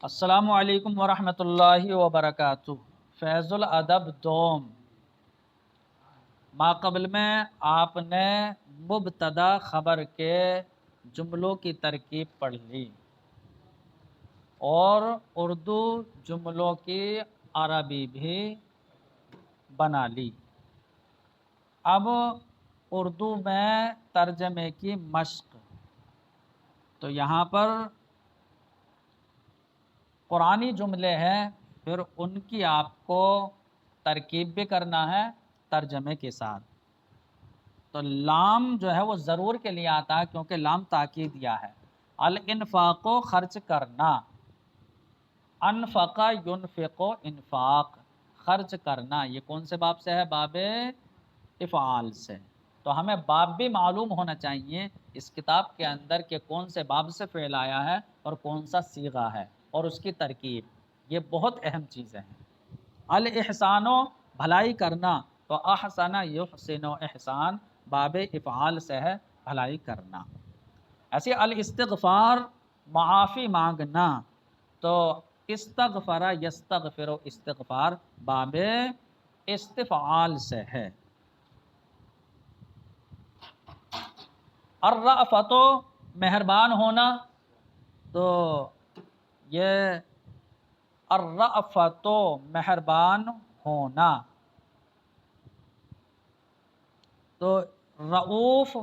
السلام علیکم ورحمۃ اللہ وبرکاتہ۔ فیض الادب دوم ماقبل میں آپ نے مبتدا خبر کے جملوں کی ترکیب پڑھ لی اور اردو جملوں کی عربی بھی بنا لی۔ اب اردو میں ترجمے کی مشق، تو یہاں پر قرآنی جملے ہیں، پھر ان کی آپ کو ترکیب بھی کرنا ہے ترجمے کے ساتھ۔ تو لام جو ہے وہ ضرور کے لیے آتا ہے کیونکہ لام تاکید دیا ہے۔ الانفاق و خرچ کرنا، انفقا ینفق و انفاق، خرچ کرنا، یہ کون سے باب سے ہے؟ باب افعال سے۔ تو ہمیں باب بھی معلوم ہونا چاہیے اس کتاب کے اندر کہ کون سے باب سے فعل آیا ہے اور کون سا صیغہ ہے اور اس کی ترکیب، یہ بہت اہم چیزیں ہیں۔ الاحسان و بھلائی کرنا، تو احسن یحسن و احسان باب افعال سے ہے، بھلائی کرنا۔ ایسے الاستغفار معافی مانگنا، تو استغفر یستغفر و استغفار باب استفعال سے ہے۔ الرأفت مہربان ہونا، تو یہ الرأفت مہربان ہونا، تو رؤوف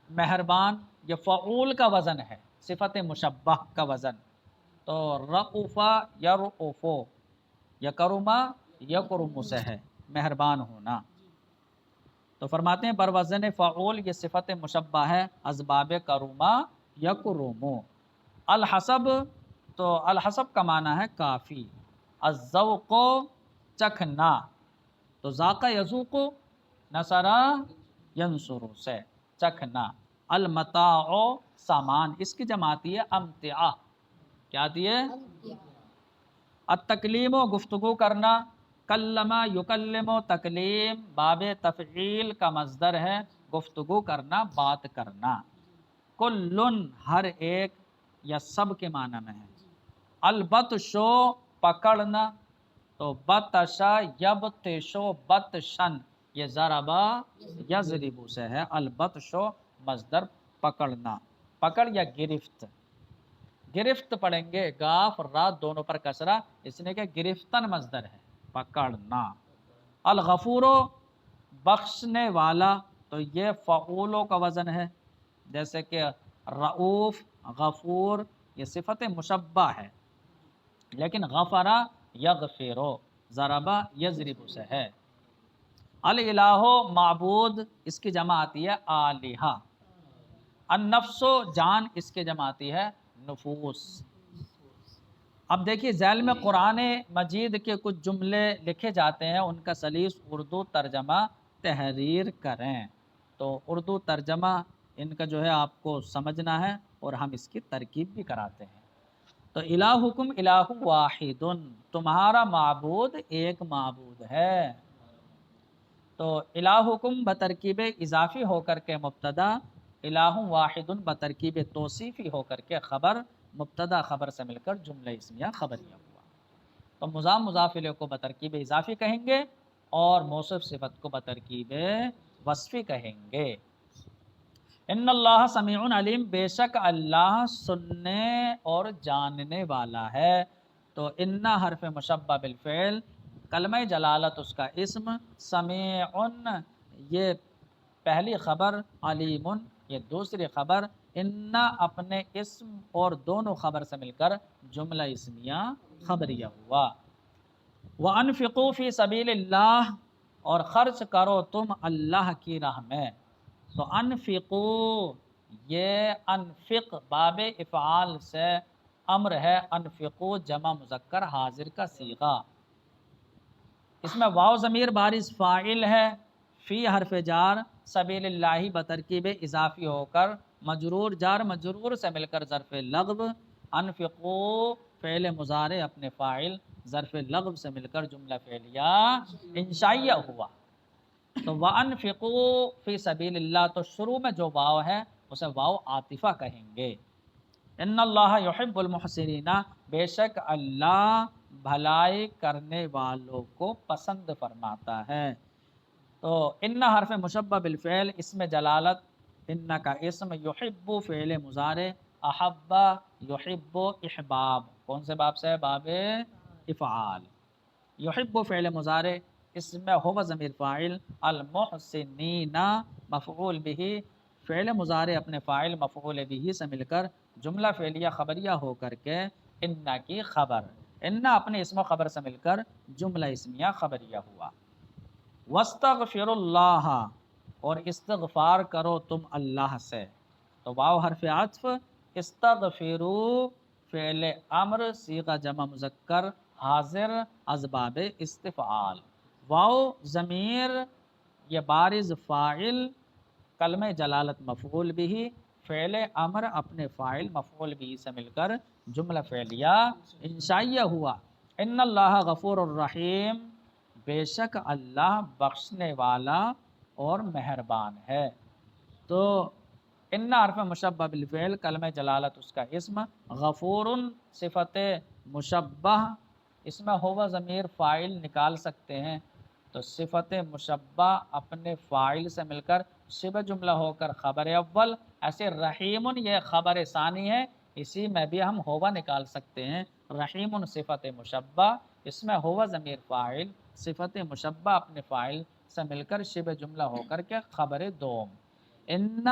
مہربان، یہ فعول کا وزن ہے، صفت مشبہ کا وزن۔ تو رؤفا یرؤفو، یکرما یکرم سے ہے، مہربان ہونا۔ تو فرماتے ہیں بر وزن فعول یہ صفت مشبہ ہے، اسباب کرما یکرمو۔ الحسب، تو الحسب کا معنی ہے کافی۔ الذوق چکھنا، تو ذاق یذوق نصر ینصر سے چکھنا۔ المتاع سامان، اس کی جمع آتی ہے امتعہ، کیا آتی ہے؟ التکلیم گفتگو کرنا، کلم یکلم تکلیم باب تفعیل کا مصدر ہے، گفتگو کرنا، بات کرنا۔ کلن ہر ایک یا سب کے معنی میں ہے۔ البطشو پکڑنا، تو بطشا یبطشو بطشن، یہ ضربا یضربو سے ہے، البطشو مصدر پکڑنا، پکڑ یا گرفت۔ گرفت پڑھیں گے، گاف را دونوں پر کسرہ، اس نے کہ گرفتن مصدر ہے، پکڑنا۔ الغفورو بخشنے والا، تو یہ فعولوں کا وزن ہے، جیسے کہ رؤوف غفور یہ صفت مشبہ ہے، لیکن غفرا یغفرو ضربا یضرب سے ہے۔ الالہ معبود، اس کی جمع آتی ہے آلہہ۔ النفس جان، اس کی جمع آتی ہے نفوس۔ اب دیکھیے ذیل میں قرآن مجید کے کچھ جملے لکھے جاتے ہیں، ان کا سلیس اردو ترجمہ تحریر کریں۔ تو اردو ترجمہ ان کا جو ہے آپ کو سمجھنا ہے اور ہم اس کی ترکیب بھی کراتے ہیں۔ تو الہکم الہ واحد، تمہارا معبود ایک معبود ہے۔ تو الہکم بترکیب اضافی ہو کر کے مبتدا، الہ واحد بترکیب توصیفی ہو کر کے خبر، مبتدا خبر سے مل کر جملہ اسمیہ خبریہ ہوا۔ تو مضاف مضاف الیہ کو بترکیب اضافی کہیں گے اور موصف صفت کو بترکیب وصفی کہیں گے۔ ان اللہ سمیع علیم، بے شک اللہ سننے اور جاننے والا ہے۔ تو ان حرف مشبہ بالفعل، کلمہ جلالت اس کا اسم، سمیع یہ پہلی خبر، علیم یہ دوسری خبر، ان اپنے اسم اور دونوں خبر سے مل کر جملہ اسمیہ خبریہ ہوا۔ وَأَنفِقُوا فِي سَبِيلِ اللَّهِ، اور خرچ کرو تم اللہ کی راہ میں۔ تو انفقو، یہ انفق باب افعال سے امر ہے، انفقو جمع مذکر حاضر کا صیغہ، اس میں واو ضمیر بارز فاعل ہے، فی حرف جار، سبیل اللہ بترکیب اضافی ہو کر مجرور جار مجرور سے مل کر ظرف لغو، انفقو فعل مضارع اپنے فاعل، ظرف لغو سے مل کر جملہ فعلیہ انشائیہ ہوا۔ تو وَأَنفِقُوا فِي سَبِيلِ اللَّهِ، تو شروع میں جو واو ہے اسے واو عاطفہ کہیں گے۔ ان اللہ یحب المحسنین، بے شک اللہ بھلائی کرنے والوں کو پسند فرماتا ہے۔ تو ان حرف مشبہ بالفعل، اسم جلالت ان کا اسم، یحب فعل مضارع، احبا یحب احباب، کون سے باب سے ہے؟ باب افعال۔ یحب فعل مضارع، اسم ہو ضمیر فاعل، المحسنین مفعول به، فعل مضارع اپنے فاعل مفعول به سے مل کر جملہ فعلیہ خبریہ ہو کر کے ان کی خبر، ان اپنے اسم و خبر سے مل کر جملہ اسمیہ خبریہ ہوا۔ واستغفر اللہ، اور استغفار کرو تم اللہ سے، تو واو حرف عطف، استغفرو فعل امر صیغہ جمع مذکر حاضر از باب استفعال، واو ضمیر یہ بارز فاعل، کلمہ جلالت مفعول بھی، فعل امر اپنے فاعل مفعول بھی سے مل کر جملہ فعلیہ انشائیہ ہوا۔ ان اللہ غفور الرحیم، بے شک اللہ بخشنے والا اور مہربان ہے۔ تو ان حرف مشبہ بالفعل، کلمہ جلالت اس کا اسم، غفور صفت مشبہ، اس میں ہوا ضمیر فاعل نکال سکتے ہیں، تو صفت مشبہ اپنے فاعل سے مل کر شبہ جملہ ہو کر خبر اول، ایسے رحیم یہ خبر ثانی ہے، اسی میں بھی ہم ہوا نکال سکتے ہیں، رحیم صفت مشبہ، اس میں ہوا ضمیر فاعل، صفت مشبہ اپنے فاعل سے مل کر شبہ جملہ ہو کر کے خبر دوم۔ ان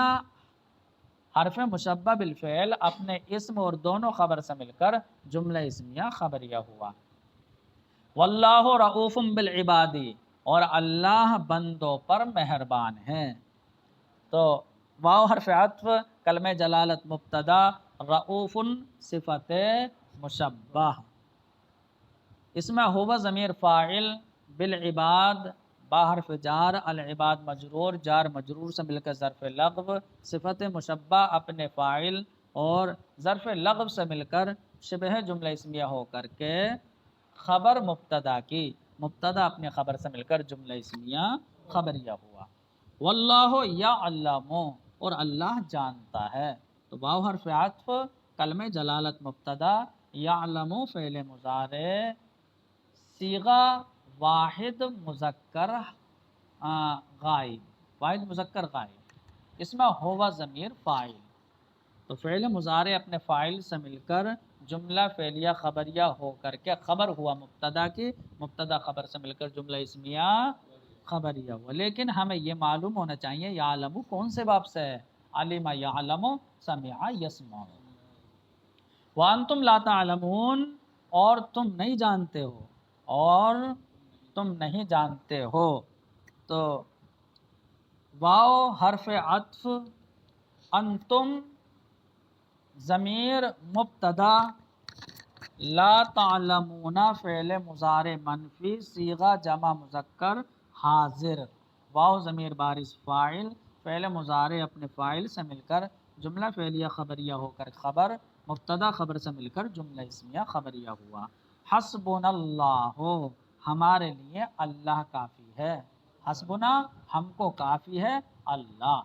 حرف مشبہ بالفعل اپنے اسم اور دونوں خبر سے مل کر جملہ اسمیہ خبریہ ہوا۔ واللہ رؤوف بالعباد، اور اللہ بندوں پر مہربان ہے۔ تو واو حرف عطف، کلمہ جلالت مبتدا، رؤوف صفت مشبہ، اس میں ہوا ضمیر فاعل، بالعباد با حرف جار، العباد مجرور، جار مجرور سے مل کر ظرف لغو، صفت مشبہ اپنے فاعل اور ظرف لغو سے مل کر شبہ جملہ اسمیہ ہو کر کے خبر مبتدا کی، مبتدا اپنے خبر سے مل کر جملہ اسمیہ خبریہ ہوا۔ واللہ یعلم، اور اللہ جانتا ہے، تو واو حرف عطف، کلمہ جلالت مبتدا، یعلم فعل مضارع، صیغہ واحد مذکر غائب، واحد مذکر غائب، اس میں ہوا ضمیر فاعل، تو فعل مضارع اپنے فاعل سے مل کر جملہ فعلیہ خبریہ ہو کر کے خبر ہوا مبتدا کی، مبتدا خبر سے مل کر جملہ اسمیہ خبریہ ہوا۔ لیکن ہمیں یہ معلوم ہونا چاہیے یعلم کون سے باب سے ہے؟ علم یعلم، سمع یسمع۔ وانتم لا تعلمون، اور تم نہیں جانتے ہو، اور تم نہیں جانتے ہو، تو واو حرف عطف، انتم ضمیر مبتدا، لا تعلمون فعل مضارع منفی صیغہ جمع مذکر حاضر، واو ضمیر بارز فاعل، فعل مضارع اپنے فاعل سے مل کر جملہ فعلیہ خبریہ ہو کر خبر، مبتدا خبر سے مل کر جملہ اسمیہ خبریہ ہوا۔ حسبنا اللہ، ہمارے لیے اللہ کافی ہے، حسبنا ہم کو کافی ہے اللہ،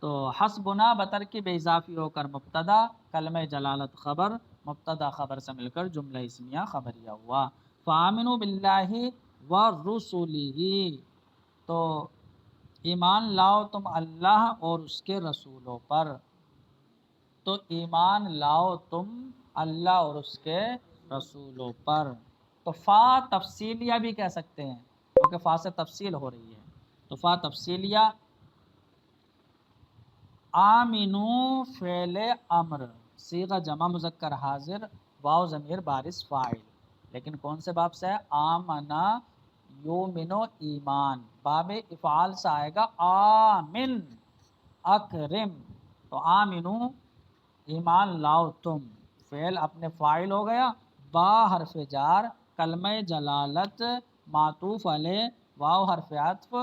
تو حسبنا بترکیب اضافی ہو کر مبتدا، کلمہ جلالت خبر، مبتدا خبر سے مل کر جملہ اسمیہ خبریہ ہوا۔ فآمنوا باللہ ورسلہ، تو ایمان لاؤ تم اللہ اور اس کے رسولوں پر، تو ایمان لاؤ تم اللہ اور اس کے رسولوں پر، تو فا تفصیلیہ بھی کہہ سکتے ہیں کیونکہ فا سے تفصیل ہو رہی ہے، تو فا تفصیلیہ، آمنو فعل امر صیغہ جمع مذکر حاضر، واو ضمیر بارز فاعل، لیکن کون سے باب سے ہے؟ آمنا یومنو ایمان، باب افعال سے آئے گا آمن اکرم، تو آمنو ایمان لاؤ تم، فعل اپنے فاعل ہو گیا، با حرف جار، کلمہ جلالت معطوف علیہ، واو حرف عطف،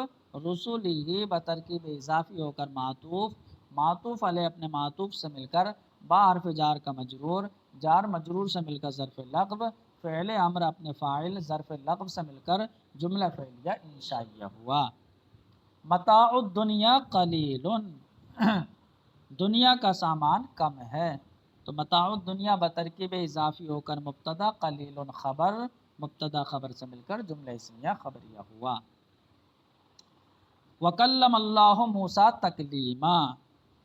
رسولہ بترکیب اضافی ہو کر معطوف، معطوف علیہ اپنے معطوف سے مل کر با حرف جار کا مجرور، جار مجرور سے مل کر ظرف لغو، فعل امر اپنے فاعل ظرف لغو سے مل کر جملہ فعلیہ انشائیہ ہوا۔ متاع الدنیا قلیل، دنیا کا سامان کم ہے، تو متاع الدنیا بترکیب اضافی ہو کر مبتدا، قلیل خبر، مبتدا خبر سے مل کر جملہ اسمیہ خبریہ ہوا۔ وکلم اللہ موسیٰ تکلیما،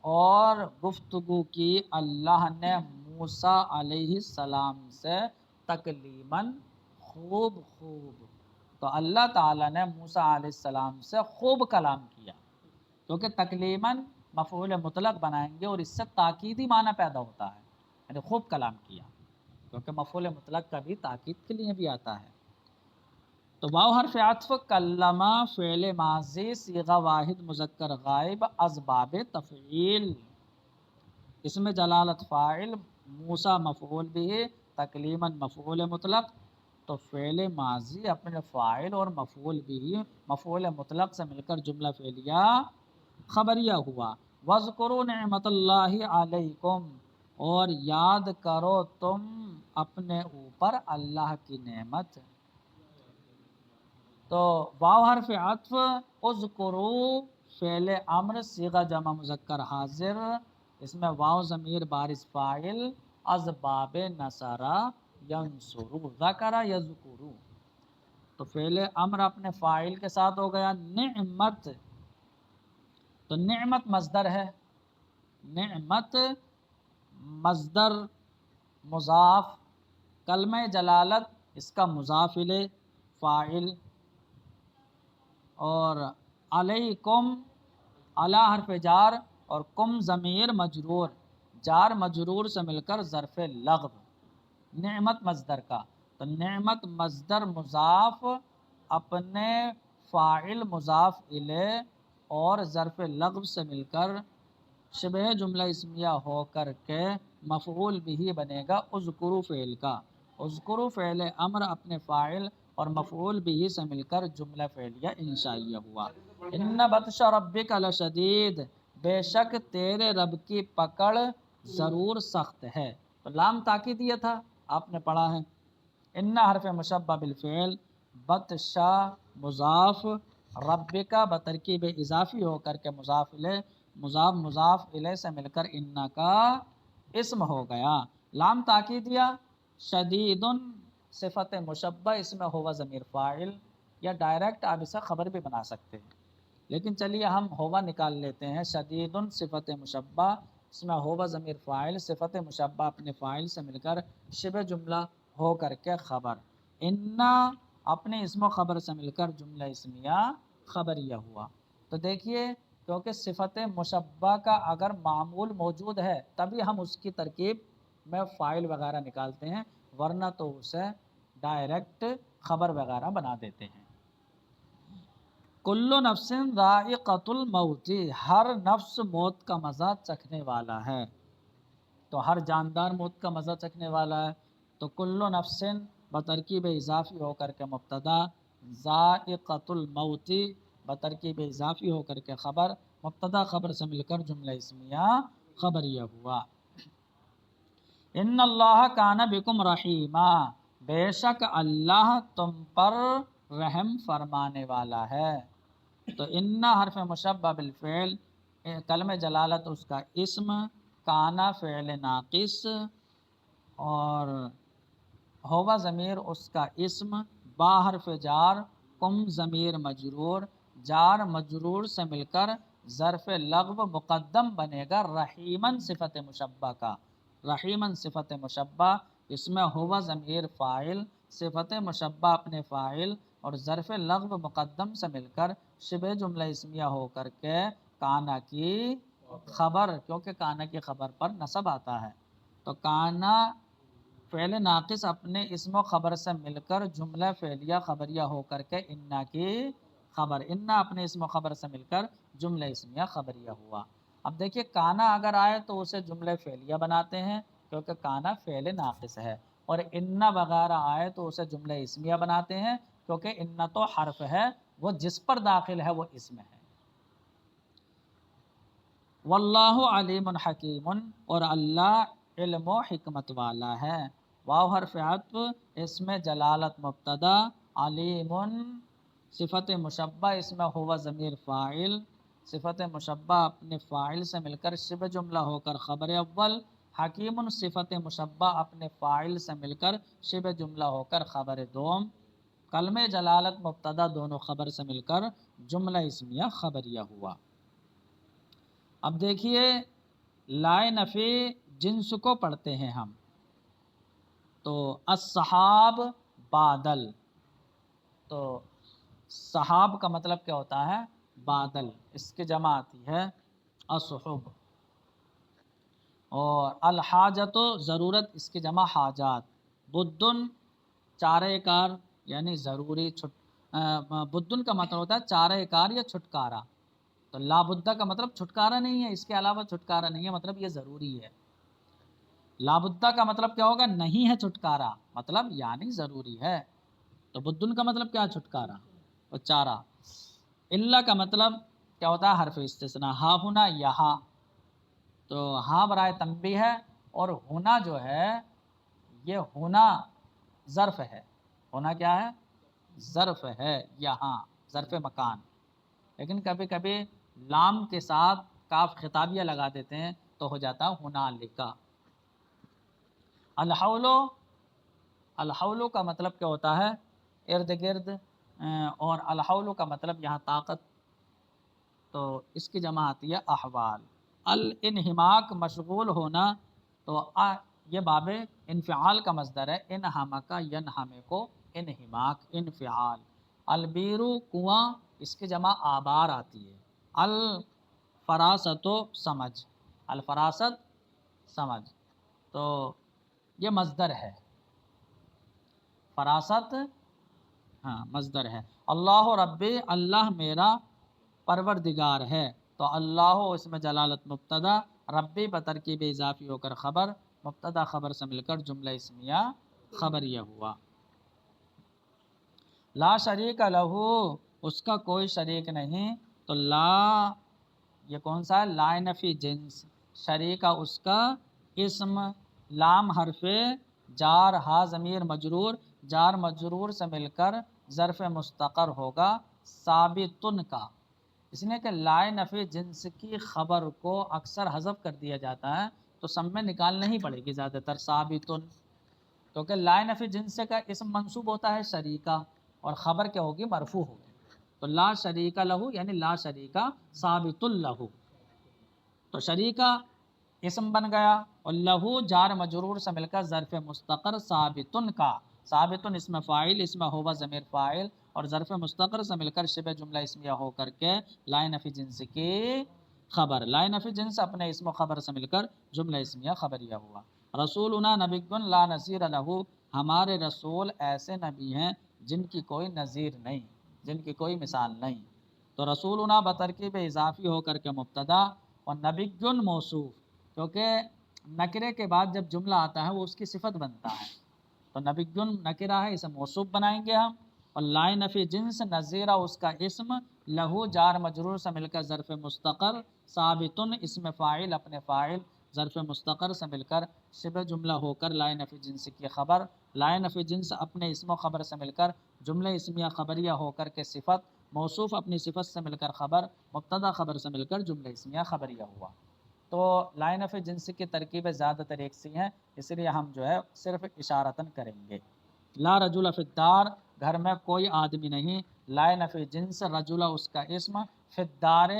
اور گفتگو کی اللہ نے موسیٰ علیہ السلام سے تکلیماً، خوب خوب۔ تو اللہ تعالیٰ نے موسیٰ علیہ السلام سے خوب کلام کیا، کیونکہ تکلیماً مفعول مطلق بنائیں گے اور اس سے تاکیدی معنی پیدا ہوتا ہے، یعنی خوب کلام کیا، کیونکہ مفعول مطلق کا بھی تاکید کے لیے بھی آتا ہے۔ تو واو حرف عطف کلمہ فعل ماضی صیغہ واحد مذکر غائب از باب تفعیل، اس میں جلالت فاعل، موسیٰ مفعول بھی، تکلیماً مفعول مطلق، تو فعل ماضی اپنے فاعل اور مفعول بھی مفعول مطلق سے مل کر جملہ فعلیہ خبریہ ہوا۔ وَاذْكُرُوا نِعْمَتَ اللَّهِ عَلَيْكُمْ، اور یاد کرو تم اپنے اوپر اللہ کی نعمت۔ تو واو حرف عطف، اذکروا فعل امر صیغہ جمع مذکر حاضر، اس میں واو ضمیر بارز فاعل، از باب نصرہ ینصروا، ذکر یذکروا، تو فعل امر اپنے فاعل کے ساتھ ہو گیا۔ نعمت، تو نعمت مصدر ہے، نعمت مصدر مضاف، کلمہ جلالت اس کا مضاف الیہ فاعل، اور علیکم علی حرف جار اور کم ضمیر مجرور، جار مجرور سے مل کر ظرف لغو، نعمت مصدر کا، تو نعمت مصدر مضاف اپنے فاعل مضاف الیہ اور ظرف لغو سے مل کر شبہ جملہ اسمیہ ہو کر کے مفعول بھی بنے گا اذکروا فعل کا۔ اذکروا فعل امر اپنے فاعل اور مفعول بھی سے مل کر جملہ فعلیہ انشائیہ ہوا۔ ان بطش ربک لشدید، بے شک تیرے رب کی پکڑ ضرور سخت ہے، تو لام تاکید یہ تھا آپ نے پڑھا ہے۔ ان حرف مشبہ بالفعل، بطشا مضاف، ربک بترکیب اضافی ہو کر کے مضاف الیہ، مضاف الیہ سے مل کر ان کا اسم ہو گیا۔ لام تاکیدیہ، شدید صفت مشبہ، اس میں ہوا ضمیر فاعل، یا ڈائریکٹ آپ اسے خبر بھی بنا سکتے ہیں، لیکن چلیے ہم ہوا نکال لیتے ہیں۔ شدید صفت مشبہ، اس میں ہوا ضمیر فاعل، صفت مشبہ اپنے فاعل سے مل کر شبہ جملہ ہو کر کے خبر، ان اپنے اسم و خبر سے مل کر جملہ اسمیہ خبریہ ہوا۔ تو دیکھیے، کیونکہ صفت مشبہ کا اگر معمول موجود ہے تبھی ہم اس کی ترکیب میں فاعل وغیرہ نکالتے ہیں، ورنہ تو اسے ڈائریکٹ خبر وغیرہ بنا دیتے ہیں۔ کل نفس ذائقۃ الموت، ہر نفس موت کا مزہ چکھنے والا ہے، تو ہر جاندار موت کا مزہ چکھنے والا ہے، تو کل نفس بترکیب اضافی ہو کر کے مبتدا، ذائقۃ الموت بترکیب اضافی ہو کر کے خبر، مبتدا خبر سے مل کر جملہ اسمیہ خبریہ ہوا۔ ان اللہ کان بکم رحیما، بے شک اللہ تم پر رحم فرمانے والا ہے۔ تو ان حرف مشبہ بالفعل، کلمہ جلالت اس کا اسم، کانا فعل ناقص، اور ہوا ضمیر اس کا اسم، با حرف جار، کم ضمیر مجرور، جار مجرور سے مل کر ظرف لغو مقدم بنے گا رحیمن صفت مشبہ کا۔ رحیمن صفت مشبہ، اس میں ہوا ضمیر فاعل، صفت مشبہ اپنے فاعل اور ظرف لغو مقدم سے مل کر شبہ جملہ اسمیہ ہو کر کے کانا کی خبر، کیونکہ کانا کی خبر پر نصب آتا ہے، تو کانا فعل ناقص اپنے اسم و خبر سے مل کر جملہ فعلیہ خبریہ ہو کر کے انا کی خبر، انا اپنے اسم و خبر سے مل کر جملہ اسمیہ خبریہ ہوا۔ اب دیکھیے کانا اگر آئے تو اسے جملہ فعلیہ بناتے ہیں کیونکہ کانا فعل ناقص ہے، اور انا وغیرہ آئے تو اسے جملہ اسمیہ بناتے ہیں کیونکہ انا تو حرف ہے، وہ جس پر داخل ہے وہ اسم ہے۔ واللہ علیم حکیم، اور اللہ علم و حکمت والا ہے۔ واو حرف عطف، اس میں جلالت مبتدا، علیم صفت مشبہ، اس میں ہوا ضمیر فاعل، صفت مشبہ اپنے فاعل سے مل کر شبہ جملہ ہو کر خبر اول، حکیم صفت مشبہ اپنے فاعل سے مل کر شبہ جملہ ہو کر خبر دوم، کلمہ جلالت مبتدا دونوں خبر سے مل کر جملہ اسمیہ خبریہ ہوا۔ اب دیکھیے لائے نفی جنس کو پڑھتے ہیں ہم، تو الصحاب بادل، تو صحاب کا مطلب کیا ہوتا ہے؟ بادل، اس کی جمع آتی ہے الصحب، اور الحاجت ضرورت، اس کی جمع حاجات، بدن چارہ کار یعنی ضروری، بدن کا مطلب ہوتا ہے چارہ کار یا چھٹکارا، تو لابدہ کا مطلب چھٹکارا نہیں ہے، اس کے علاوہ چھٹکارا نہیں ہے، مطلب یہ ضروری ہے۔ لابدہ کا مطلب کیا ہوگا؟ نہیں ہے چھٹکارا، مطلب یعنی ضروری ہے، تو بدن کا مطلب کیا؟ چھٹکارا اور چارہ۔ اللہ کا مطلب کیا ہوتا ہے؟ حرف استثناء، ہا ہونا یہاں، تو ہاں برائے تنبیہ ہے، اور ہونا جو ہے یہ ہونا ظرف ہے، ہونا کیا ہے؟ ظرف ہے، یہاں ظرف مکان، لیکن کبھی کبھی لام کے ساتھ کاف خطابیہ لگا دیتے ہیں تو ہو جاتا ہونا لکھا۔ الحول، الحول کا مطلب کیا ہوتا ہے؟ ارد گرد، اور الحول کا مطلب یہاں طاقت، تو اس کی جمع آتی ہے احوال۔ الانہماک مشغول ہونا، تو یہ باب انفعال کا مصدر ہے، انہمک ینہمے کو انہماک انفعال۔ البیرو کنواں، اس کی جمع آبار آتی ہے۔ الفراست سمجھ، الفراست سمجھ، تو یہ مصدر ہے، فراست ہاں مصدر ہے۔ اللہ ربی، اللہ میرا پروردگار ہے، تو اللہ اس میں جلالت مبتدا، ربی بترکیب اضافی ہو کر خبر، مبتدا خبر سے مل کر جملہ اسمیہ خبریہ ہوا۔ لا شریک لہو، اس کا کوئی شریک نہیں، تو لا یہ کون سا ہے؟ لا نفی جنس، شریکہ اس کا اسم، لام حرف جار، ہا ضمیر مجرور، جار مجرور سے مل کر ظرف مستقر ہوگا ثابتن کا، اس نے کہ لائے نفی جنس کی خبر کو اکثر حذف کر دیا جاتا ہے، تو سب میں نکالنا ہی پڑے گی زیادہ تر ثابتن، کیونکہ لائے نفی جنس کا اسم منصوب ہوتا ہے شریکہ، اور خبر کیا ہوگی؟ مرفوع ہوگی، تو لا شریکہ لہو یعنی لا شریکہ ثابت لہو، تو شریکہ اسم بن گیا، اور لہو جار مجرور سے مل کر ظرف مستقر ثابتن کا، ثابتن اسم فاعل، اسم ہوا ضمیر فاعل، اور ظرف مستقر سے مل کر شبہ جملہ اسمیہ ہو کر کے لائے نفی جنس کی خبر، لائے نفی جنس اپنے اسم و خبر سے مل کر جملہ اسمیہ خبریہ ہوا۔ رسولنا نبی لا نظیر لہو، ہمارے رسول ایسے نبی ہیں جن کی کوئی نظیر نہیں، جن کی کوئی مثال نہیں، تو رسولنا بترکیب اضافی ہو کر کے مبتدا، اور نبی موصوف، کیونکہ نکرے کے بعد جب جملہ آتا ہے وہ اس کی صفت بنتا ہے، تو نبی نکرہ ہے، اسے موصوف بنائیں گے ہم، اور لائے نفی جنس نظیرہ اس کا اسم، لہو جار مجرور سے مل کر ظرف مستقر، ثابتن اسم فاعل اپنے فاعل، ظرف مستقر سے مل کر شبہ جملہ ہو کر لائے نفی جنس کی خبر، لائے نفی جنس اپنے اسم و خبر سے مل کر جملہ اسمیہ خبریہ ہو کر کے صفت، موصوف اپنی صفت سے مل کر خبر، مبتدا خبر سے مل کر جملہ اسمیہ خبریہ ہوا۔ تو لائن آف جنس کی ترکیبیں زیادہ تر ایک سی ہیں، اس لیے ہم جو ہے صرف اشارتاً کریں گے۔ لا رجل فی الدار، گھر میں کوئی آدمی نہیں، لائن آف جنس رجل اس کا اسم، فی الدار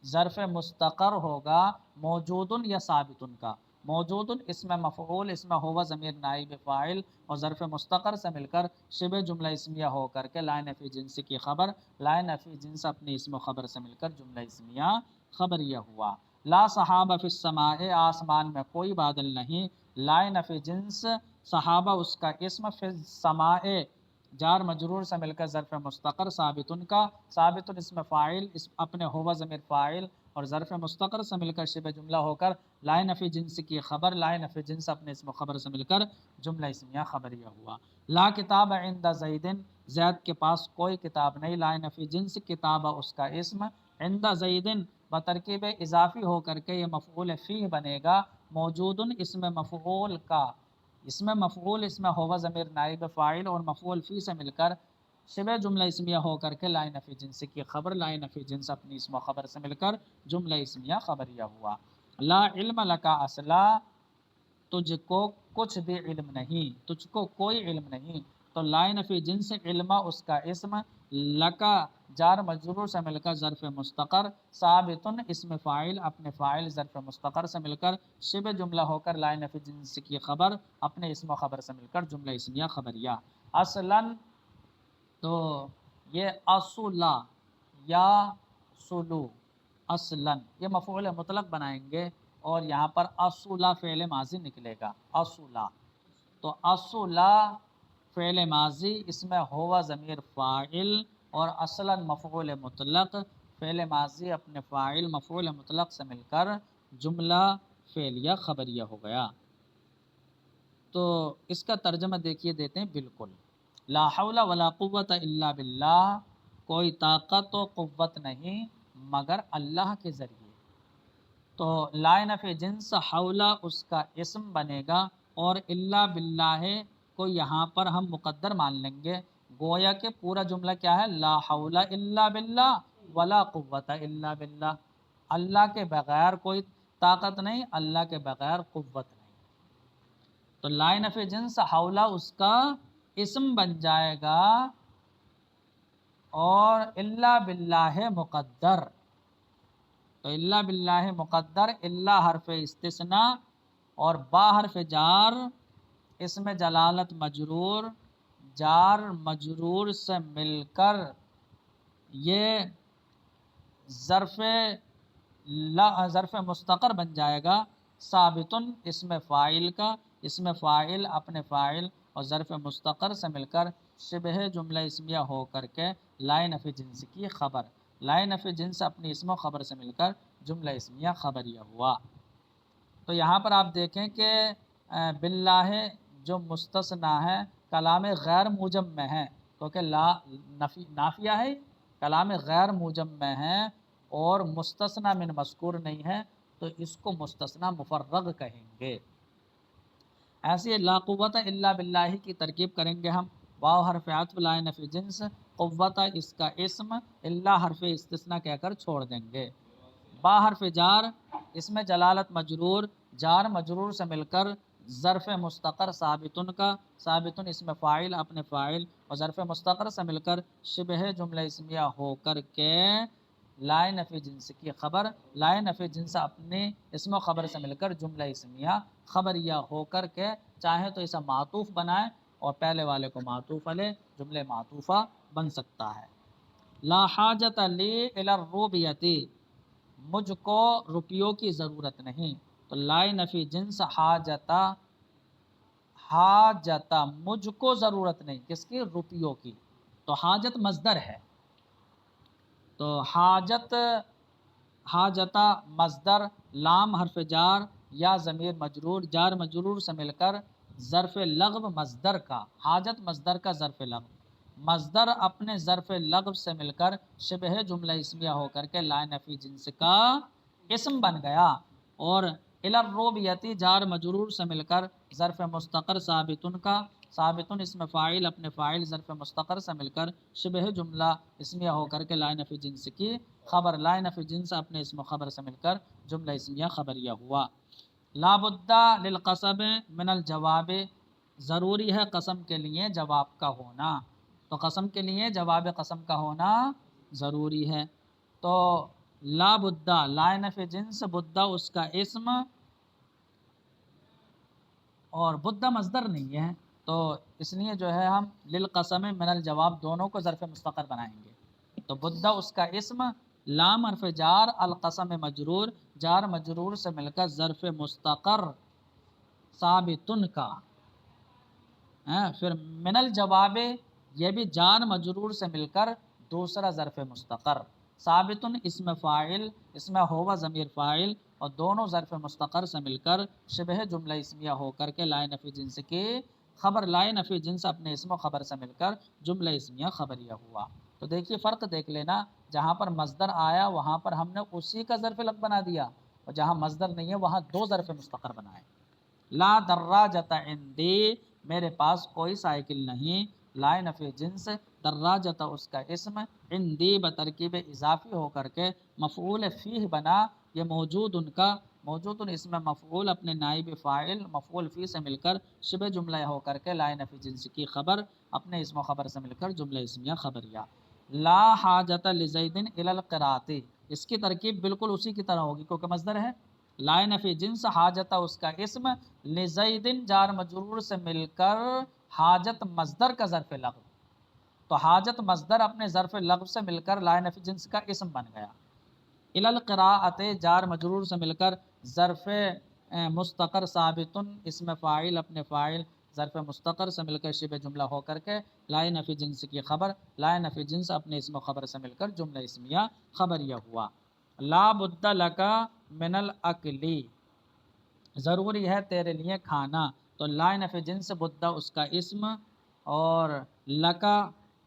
ظرف مستقر ہوگا موجودن یا ثابتن کا، موجودن اسم مفعول، اسم ہوا ضمیر نائب فاعل، اور ظرف مستقر سے مل کر شبہ جملہ اسمیہ ہو کر کے لائن آف جنس کی خبر، لائن آف جنس اپنی اسم و خبر سے مل کر جملہ اسمیہ خبریہ ہوا۔ لا صحابہ فی السماء، آسمان میں کوئی بادل نہیں، لائن آف جنس صحابہ اس کا اسم، فی السماء جار مجرور سے مل کر ظرف مستقر ثابتن کا، ثابتن اسم فاعل، اپنے ہوا ضمیر فاعل، اور ظرف مستقر سے مل کر شبہ جملہ ہو کر لائن آف جنس کی خبر، لائن آف جنس اپنے اسم و خبر سے مل کر جملہ اسمیہ خبریہ ہوا۔ لا کتاب عند زیدن، زید کے پاس کوئی کتاب نہیں، لائن آف جنس کتاب اس کا اسم، عند زیدن بترکیب اضافی ہو کر کے یہ مفعول فیہ بنے گا، موجودن اسم مفعول کا، اسم مفعول اسم ہوا ضمیر نائب فاعل اور مفعول فی سے مل کر شبہ جملہ اسمیہ ہو کر کے لائن آف جنس کی خبر، لائن آف جنس اپنی اسم و خبر سے مل کر جملہ اسمیہ خبریہ ہوا۔ لا علم لکا اصلا، تجھ کو کچھ بھی علم نہیں، تجھ کو کوئی علم نہیں۔ تو لائن فی جنس علم اس کا اسم، لکا جار مجرور سے مل کر ظرف مستقر، ثابتن اسم فاعل اپنے فاعل ظرف مستقر سے مل کر شبہ جملہ ہو کر لائن فی جنس کی خبر اپنے اسم و خبر سے مل کر جملہ اسمیہ خبریہ۔ اصلاً تو یہ اصلا یا سلو، اصلاً یہ مفعول مطلق بنائیں گے اور یہاں پر اصلا فعل ماضی نکلے گا، اصلا تو اصلا فعل ماضی اس میں ہوا ضمیر فاعل اور اصلاً مفعول مطلق، فعل ماضی اپنے فاعل مفعول مطلق سے مل کر جملہ فعلیہ خبریہ ہو گیا۔ تو اس کا ترجمہ دیکھیے دیتے ہیں بالکل، لا حول ولا قوت الا باللہ، کوئی طاقت و قوت نہیں مگر اللہ کے ذریعے۔ تو لائن فی جنس حولہ اس کا اسم بنے گا اور الا باللہ کو یہاں پر ہم مقدر مان لیں گے، گویا کہ پورا جملہ کیا ہے، لا حول الا باللہ ولا قوت الا باللہ، اللہ کے بغیر کوئی طاقت نہیں، اللہ کے بغیر قوت نہیں۔ تو لائن فی جنس حولہ اس کا اسم بن جائے گا اور الا باللہ مقدر، تو الا باللہ مقدر، الا حرف استثناء اور با حرف جار، اسم جلالت مجرور، جار مجرور سے مل کر یہ ظرف مستقر بن جائے گا، ثابتن اسم فاعل کا، اسم فاعل اپنے فاعل اور ظرف مستقر سے مل کر شبہ جملہ اسمیہ ہو کر کے لائن فی جنس کی خبر، لائن فی جنس اپنی اسم و خبر سے مل کر جملہ اسمیہ خبریہ ہوا۔ تو یہاں پر آپ دیکھیں کہ باللہ جو مستثنیٰ ہے کلام غیر موجب میں ہے، کیونکہ لا نافیہ ہے، کلام غیر موجب میں ہے اور مستثنیٰ من مذکور نہیں ہے، تو اس کو مستثنیٰ مفرغ کہیں گے۔ ایسے لا قوت الا باللہ کی ترکیب کریں گے ہم، واو حرف عطف لائن فی جنس، قوت اس کا اسم، الا حرف استثناء کہہ کر چھوڑ دیں گے، با حرف جار اس میں جلالت مجرور، جار مجرور سے مل کر ظرف مستقر ثابتن کا، ثابتن اسم فاعل اپنے فاعل اور ظرف مستقر سے مل کر شبہ جملہ اسمیہ ہو کر کے لائن فی جنس کی خبر، لائن فی جنس اپنے اسم و خبر سے مل کر جملہ اسمیہ خبریہ ہو کر کے، چاہے تو اسے معطوف بنائیں اور پہلے والے کو معطوف علیہ جملہ معطوفہ بن سکتا ہے۔ لا حاجت لی الی الروبیتی، مجھ کو روپیوں کی ضرورت نہیں، تو لائن فی جنس حاجتا، حاجتا مجھ کو ضرورت نہیں، کس کی، روپیوں کی، تو حاجت مصدر ہے، تو حاجت، حاجتا مصدر، لام حرف جار یا ضمیر مجرور، جار مجرور سے مل کر ظرف لغو مصدر کا، حاجت مصدر کا ظرف لغو، مصدر اپنے ظرف لغو سے مل کر شبہ جملہ اسمیہ ہو کر کے لائن فی جنس کا اسم بن گیا، اور الی الروبیتی جار مجرور سے مل کر ظرف مستقر ثابتن کا، ثابتن اسم فاعل اپنے فاعل ظرف مستقر سے مل کر شبہ جملہ اسمیہ ہو کر کے لائن فی جنس کی خبر، لائن فی جنس اپنے اسم و خبر سے مل کر جملہ اسمیہ خبریہ ہوا۔ لا بد للقسم من الجواب، ضروری ہے قسم کے لیے جواب کا ہونا، تو قسم کے لیے جواب قسم کا ہونا ضروری ہے۔ تو لا بدہ لائن فی جنس، بدہ اس کا اسم اور بدہ مصدر نہیں ہے، تو اس لیے جو ہے ہم للقسم من الجواب دونوں کو ظرف مستقر بنائیں گے، تو بدہ اس کا اسم، لام حرف جار، القسم مجرور، جار مجرور سے مل کر ظرف مستقر ثابتن کا، پھر من الجواب یہ بھی جار مجرور سے مل کر دوسرا ظرف مستقر، ثابتن اسم فاعل، اس میں ہوا ضمیر فاعل اور دونوں ظرف مستقر سے مل کر شبہ جملہ اسمیہ ہو کر کے لائن فی جنس کی خبر، لائن فی جنس اپنے اسم و خبر سے مل کر جملہ اسمیہ خبریہ ہوا۔ تو دیکھیے فرق دیکھ لینا، جہاں پر مصدر آیا وہاں پر ہم نے اسی کا ظرف لغو بنا دیا، اور جہاں مصدر نہیں ہے وہاں دو ظرف مستقر بنائے۔ لا دراجۃ عندی، میرے پاس کوئی سائیکل نہیں، لائن فی جنس، دراجۃ اس کا اسم، عندی بترکیب اضافی ہو کر کے مفعول فیہ بنا، یہ موجود ان کا موجود اسم مفعول اپنے نائب فاعل مفعول فی سے مل کر شبہ جملہ ہو کر کے لا نفی جنس کی خبر اپنے اسم و خبر سے مل کر جملہ اسمیہ خبریہ۔ لا حاجت لزید الی القراءۃ، اس کی ترکیب بالکل اسی کی طرح ہوگی کیونکہ مصدر ہے۔ لا نفی جنس حاجت اس کا اسم، لزید جار مجرور سے مل کر حاجت مصدر کا ظرف لغو، تو حاجت مصدر اپنے ظرف لغو سے مل کر لا نفی جنس کا اسم بن گیا۔ الی القراءۃ جار مجرور سے مل کر ظرف مستقر ثابت اسم فاعل اپنے فاعل ظرف مستقر سے مل کر شبہ جملہ ہو کر کے لا نفی جنس کی خبر لا نفی جنس اپنے اسم و خبر سے مل کر جملہ اسمیہ خبریہ ہوا۔ لا بد لک من الاکل، ضروری ہے تیرے لیے کھانا، تو لا نفی جنس بدہ اس کا اسم اور لکا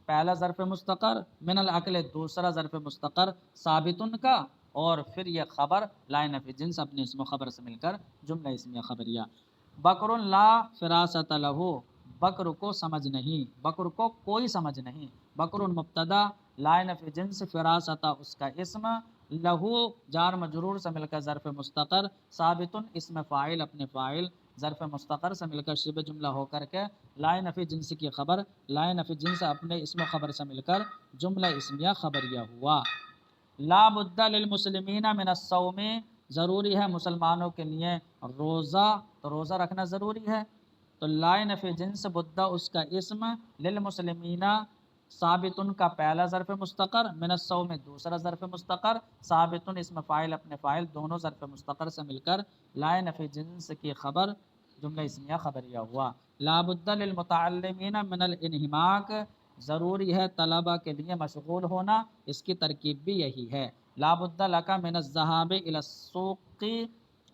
پہلا ظرف مستقر، من الاکل دوسرا ظرف مستقر ثابتن کا، اور پھر یہ خبر لا نفی جنس اپنے اسم و خبر سے مل کر جملہ اسمیہ خبریہ۔ بکر لا فراست لہو، بکر کو سمجھ نہیں، بکر کو کوئی سمجھ نہیں۔ بکر مبتدا، لا نفی جنس فراست اس کا اسم، لہو جار مجرور سے مل کر ظرف مستقر، ثابتن اسم فاعل اپنے فاعل ظرف مستقر سے مل کر شبہ جملہ ہو کر کے لا نفی جنس کی خبر لا نفی جنس اپنے اسم و خبر سے مل کر جملہ اسمیہ خبریہ ہوا۔ لا بد للمسلمین من الصوم، ضروری ہے مسلمانوں کے لیے روزہ، تو روزہ رکھنا ضروری ہے، تو لا نفی جنس بدہ اس کا اسم، للمسلمین ثابتن کا پہلا ظرف مستقر، من الصوم دوسرا ظرف مستقر، ثابتن اسم فاعل اپنے فاعل دونوں ظرف مستقر سے مل کر لا نفی جنس کی خبر جملہ اسمیہ خبریہ ہوا۔ لا بد للمتعلمین من الانہماک، ضروری ہے طلبہ کے لیے مشغول ہونا، اس کی ترکیب بھی یہی ہے۔ لا بد لک من الذهاب الى السوق،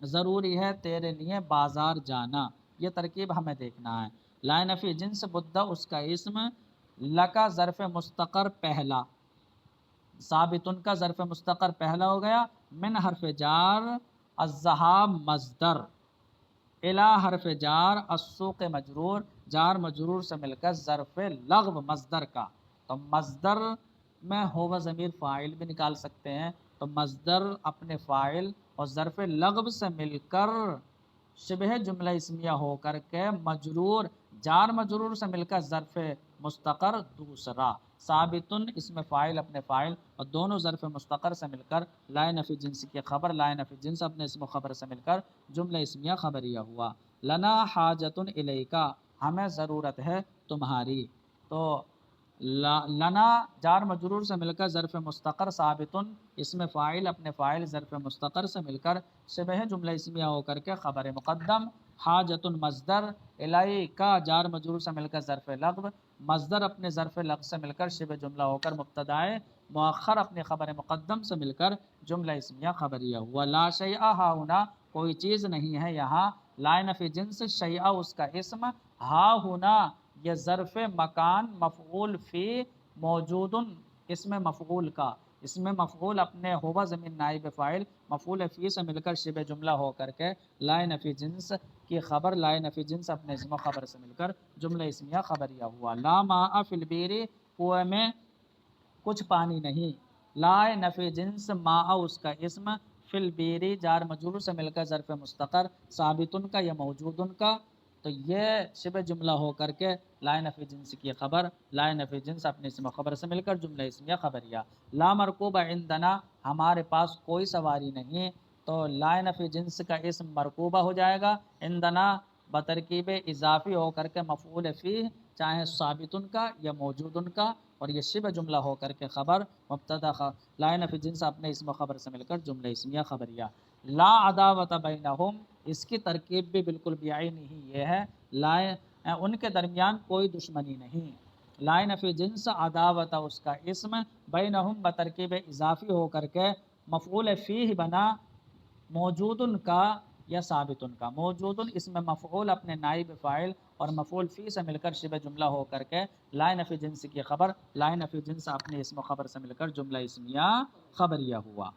ضروری ہے تیرے لیے بازار جانا، یہ ترکیب ہمیں دیکھنا ہے۔ لا نفی جنس بدہ اس کا اسم، لکا ظرف مستقر پہلا، ثابتن کا ظرف مستقر پہلا ہو گیا، من حرف جار، الذهاب مصدر، الا حرف جار، السوق مجرور، جار مجرور سے مل کر ظرف لغو مصدر کا، تو مصدر میں ہو ضمیر فاعل بھی نکال سکتے ہیں، تو مصدر اپنے فاعل اور ظرف لغو سے مل کر شبہ جملہ اسمیہ ہو کر کے مجرور جار مجرور سے مل کر ظرف مستقر دوسرا، ثابتن اسم فاعل اپنے فاعل اور دونوں ظرف مستقر سے مل کر لا نفی جنس کی خبر لا نفی جنس اپنے اسم و خبر سے مل کر جملہ اسمیہ خبریہ ہوا۔ لنا حاجت الیکا، ہمیں ضرورت ہے تمہاری، تو لنا جار مجرور سے مل کر ظرف مستقر ثابتن اسم فاعل اپنے فاعل ظرف مستقر سے مل کر شبہ جملہ اسمیہ ہو کر کے خبر مقدم، حاجت مصدر، الیکا جار مجرور سے مل کر ظرف لغو، مصدر اپنے ظرف لغو سے مل کر شبہ جملہ ہو کر مبتدائے مؤخر اپنے خبر مقدم سے مل کر جملہ اسمیہ خبریہ ہوا۔ لا شیء ہا ہونا، کوئی چیز نہیں ہے یہاں، لا نفی جنس شیء اس کا اسم، ہا ہونا یہ ظرف مکان مفعول فی موجود اسم مفعول کا، اسم مفعول اپنے ہوا ضمیر نائب فاعل مفعول فی سے مل کر شبہ جملہ ہو کر کے لا نفی جنس کی خبر لا نفی جنس اپنے اسم و خبر سے مل کر جملہ اسمیہ خبریہ ہوا۔ لا ماء فی البیر، کنویں میں کچھ پانی نہیں، لا نفی جنس ماء اس کا اسم، فی البیر جار مجرور سے مل کر ظرف مستقر، ثابتن کا یا موجودن کا، تو یہ شبہ جملہ ہو کر کے لا نفی جنس کی خبر لا نفی جنس اپنے اسم و خبر سے مل کر جملہ اسمیہ خبریہ۔ لا مرکوب عندنا، ہمارے پاس کوئی سواری نہیں، تو لا نفی جنس کا اسم مرکوبہ ہو جائے گا، عندنا بترکیب اضافی ہو کر کے مفعول فیہ چاہے ثابتن کا یا موجودن کا، اور یہ شبہ جملہ ہو کر کے خبر مبتدا لا نفی جنس اپنے اسم و خبر سے مل کر جملہ اسمیہ خبریہ۔ لا عداوت بینہم، اس کی ترکیب بھی بالکل بعینی ہی یہ ہے، لا ان کے درمیان کوئی دشمنی نہیں، لا نفی جنس عداوت اس کا اسم، بینہم بترکیب اضافی ہو کر کے مفعول فیہ بنا موجودن کا یا ثابتن کا، موجودن اسم مفعول اپنے نائب فاعل اور مفعول فی سے مل کر شبہ جملہ ہو کر کے لا نفی جنس کی خبر لا نفی جنس اپنے اسم و خبر سے مل کر جملہ اسمیہ خبریہ ہوا۔